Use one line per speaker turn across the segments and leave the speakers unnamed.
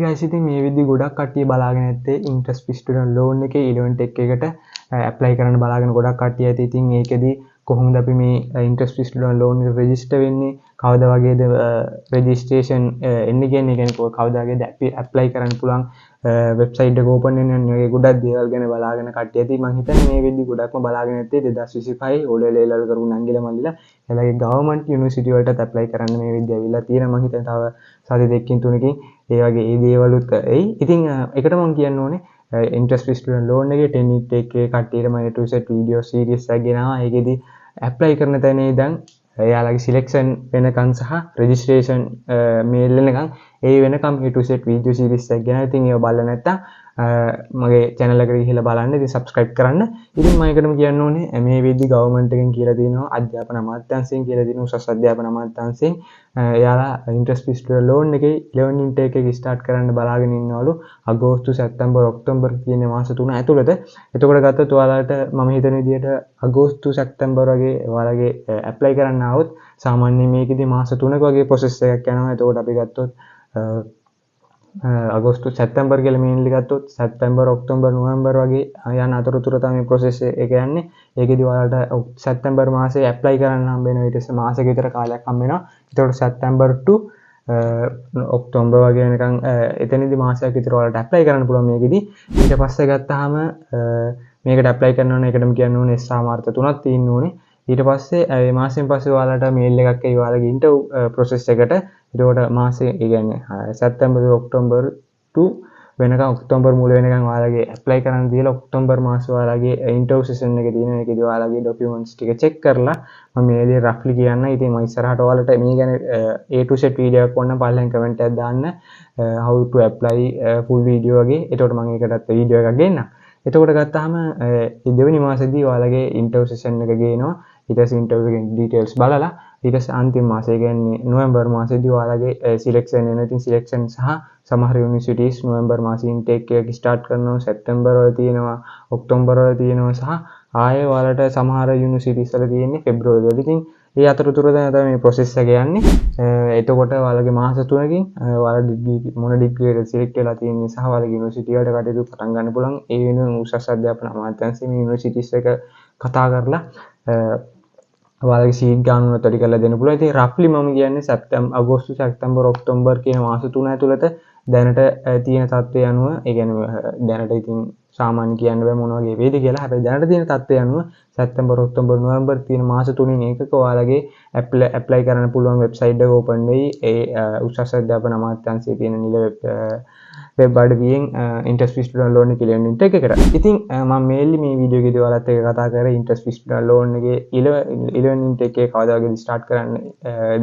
guys ඉතින් මේ විදිහ ගොඩක් කට්ටිය බලාගෙන ඇත්තේ ඉන්ට්‍රස්ට් ස්ටුඩන්ට් ලෝන් එකේ 11 ටෙක් එකට ඇප්ලයි කරන්න බලාගෙන ගොඩක් කට්ටිය ඇති. ඉතින් ඒකෙදි කොහොමද අපි මේ ඉන්ට්‍රස්ට් ස්ටුඩන්ට් ලෝන් එක රෙජිස්ටර් වෙන්නේ, කවද වගේද රෙජිස්ට්‍රේෂන් එන්නේ කියන්නේ කවද වගේද ඇප්ලයි කරන්න පුළුවන් වෙබ්සයිට් එක ඕපන් වෙන්නේ වගේ ගොඩක් දේවල් ගැන බලාගෙන කට්ටිය ඇති. මම හිතන්නේ මේ විදිහ ගොඩක්ම බලාගෙන ඇත්තේ 2025 O level කරපු නංගිලා මල්ලිලා එයාලගේ ගවර්න්මන්ට් යුනිවර්සිටි වලටත් ඇප්ලයි කරන්න මේ විදිහ ඇවිල්ලා තියෙනවා. මම හිතන්නේ තව සති දෙකකින් තුනකින් ඒ වගේ ඒ දේවලුත් එයි. ඉතින් එකට මම කියන්න ඕනේ ඉන්ට්‍රස්ට් ස්ටුඩන්ට් ලෝන් එකේ 10 ටෙක් එකේ කට්ටියට මම A to Z video series එකක් ගෙනාවා. ඒකෙදි ඇප්ලයි කරන තැනේ ඉඳන් එයාලගේ සිලෙක්ෂන් වෙනකන් සහ රෙජිස්ට්‍රේෂන් මේල් වෙනකන් ඒ වෙනකම් A to Z video series එකක් ගෙනාවා. ඉතින් ඒව බලලා නැත්තම් මගේ channel එකට ගිහිල්ලා බලන්න. ඉතින් subscribe කරන්න. ඉතින් මම එකටම කියන්න ඕනේ මේ විදිහට government එකෙන් කියලා තියෙනවා අධ්‍යාපන අමාත්‍යාංශයෙන් කියලා තියෙනවා උසස් අධ්‍යාපන අමාත්‍යාංශයෙන් එයාලා ඉන්ට්‍රස්ට් ස්ටුඩන්ට් ලෝන් එකේ 11 intake එක start කරන්න බලාගෙන ඉන්නවලු අගෝස්තු සැප්තැම්බර් ඔක්තෝබර් කියන මාස තුන ඇතුළත. එතකොට ගත්තොත් ඔයාලට මම හිතන විදිහට අගෝස්තු සැප්තැම්බර් වගේ ඔයාලගේ apply කරන්න ආවොත් සාමාන්‍යයෙන් මේකෙදි මාස 3ක වගේ process එකක් යනවා. එතකොට අපි ගත්තොත් අගෝස්තු සැප්තැම්බර් කියලා මේන්ලි ගත්තොත් සැප්තැම්බර් ඔක්තෝබර් නොවැම්බර් වගේ යන අතරතුර තමයි process එක යන්නේ. ඒකෙදි ඔයාලට සැප්තැම්බර් මාසේ apply කරන්න හම්බ වෙනවා. ඊට පස්සේ මාසෙක විතර කාලයක් හම්බ වෙනවා. ඒතකොට සැප්තැම්බර් to ඔක්තෝබර් වගේ නිකන් එතනදි මාසයක් විතර ඔයාලට apply කරන්න පුළුවන් මේකෙදි. ඊට පස්සේ ගත්තාම මේකට apply කරනවා නම් ඒකටම කියන්න ඕනේ සාමාර්ථ 3ක් තියෙන්න ඕනේ. ඊට පස්සේ මේ මාසෙන් පස්සේ ඔයාලට මේල් එකක් එයි ඔයාලගේ ඉන්ටර්විව් process එකට. ඒකට මාසේ ඒ කියන්නේ සැප්තැම්බර් ඔක්තෝබර් to වෙනකන් ඔක්තෝබර් මුල වෙනකන් ඔයාලගේ ඇප්ලයි කරන්න දීලා ඔක්තෝබර් මාසේ ඔයාලගේ ඉන්ටර්විව් සෙෂන් එක තියෙනවා. ඒකේදී ඔයාලගේ ડોකියුමන්ට්ස් ටික චෙක් කරලා මම මේලේ රෆ්ලි කියන්න. ඉතින් මම ඉස්සරහට ඔයාලට මේ ගැන A to Z වීඩියෝ එකක් ඕන නම් පල්ලෙන් කමෙන්ට් එකක් දාන්න how to apply full video වගේ. එතකොට මම ඒකටත් වීඩියෝ එකක් ගෙන්නම්. එතකොට ගත්තාම දෙවෙනි මාසෙදී ඔයාලගේ ඉන්ටර්විව් සෙෂන් එක ගේනවා. ඊට පස්සේ ඉන්ටර්විව් එකේ ඩීටේල්ස් බලලා ඊට පස්සේ අන්තිම මාසය කියන්නේ නොවැම්බර් මාසෙදී ඔයාලගේ සිලෙක්ෂන් වෙනවා. ඉතින් සිලෙක්ෂන් සහ සමහර යුනිවර්සිටිස් නොවැම්බර් මාසෙ ඉන්ටේක් එක ස්ටාර්ට් කරනවා. සැප්තැම්බර් වල තියෙනවා, ඔක්තෝබර් වල තියෙනවා සහ ආයේ ඔයාලට සමහර යුනිවර්සිටිස් වල තියෙන්නේ පෙබ්‍රුවරි වල. ඉතින් ඒ අතරතුර තමයි මේ process එක යන්නේ. එතකොට ඔයාලගේ මාස 3කින් ඔයාලා මොන ඩිග්‍රී එකට සිලෙක්ට් වෙලා තියෙන්නේ සහ ඔයාලගේ යුනිවර්සිටි වලට කටයුතු පටන් ගන්න පුළුවන්. ඒ වෙනුවෙන් උසස් අධ්‍යාපන අමාත්‍යාංශයේ මේ යුනිවර්සිටිස් එක කතා කරලා ඔයාලගේ සීට් ගානුව වැඩි කරලා දෙන්න පුළුවන්. ඉතින් රෆ්ලි මම කියන්නේ අගෝස්තු සැප්තැම්බර් ඔක්තෝබර් කියන මාස 3 ඇතුළත දැනට තියෙන තත්ත්වය අනුව ඒ කියන්නේ දැනට ඉතින් සාමාන්‍ය කියන්න බෑ මොන වගේ වේද කියලා. හැබැයි දැනට තියෙන තත්ත්වය අනුව සැප්තැම්බර් ඔක්තෝබර් නොවැම්බර් තියෙන මාස 3න් එකක ඔයාලගේ ඇප්ලයි කරන්න පුළුවන් වෙබ්සයිට් එක ඕපන් වෙයි. ඒ උසස් අධ්‍යාපන අමාත්‍යාංශයේ තියෙන නිල වෙබ් අඩවියෙන් ඉන්ට්‍රස්ට් ස්ටුඩන්ට් ලෝන් එක 11 intake එකට. ඉතින් මම මේන්ලි මේ වීඩියෝ එකේදී ඔයාලත් එක්ක කතා කරේ ඉන්ට්‍රස්ට් ස්ටුඩන්ට් ලෝන් එකේ 11 intake එක කවදා වගේද ස්ටාර්ට් කරන්න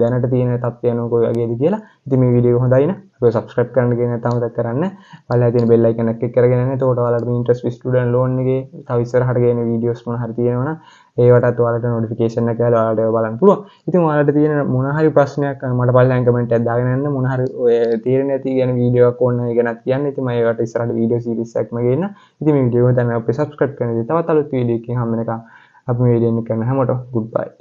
දැනට තියෙන තත්ත්වය අනුව කොයි වගේද කියලා. ඉතින් මේ වීඩියෝ එක හොඳයි නේ. ඔය subscribe කරන්න කියන නැත්නම් මතක් කරන්න. පල්ලෙහා තියෙන bell icon එක click කරගෙන යන්න. එතකොට ඔයාලට මේ ඉන්ට්‍රස්ට් ස්ටුඩන්ට් ලෝන් එකේ තව ඉස්සරහට ගේන වීඩියෝස් මොන හරි තියෙනවනම් ඒවටත් ඔයාලට notification එක ඇවිල්ලා ඔයාලට ඒව බලන්න පුළුවන්. ඉතින් ඔයාලට තියෙන මොන හරි ප්‍රශ්නයක් මට පල්ලෙහාන් කමෙන්ට් එකක් දාගෙන යන්න. මොන හරි ඔය තීරණ නැති කියන වීඩියෝ එකක් ඕන නම් ඒ ගැනත් කියන්න. ඉතින් මම ඒකට ඉස්සරහට වීඩියෝ සීරීස් එකක්ම ගේන්න. ඉතින් මේ වීඩියෝ එක දැන් අපි subscribe කරන්න. තවත් අලුත් වීඩියෝ එකකින් හම්බ වෙනකම් අපි මේ වීඩියෝ එක කරන හැමෝටම goodbye.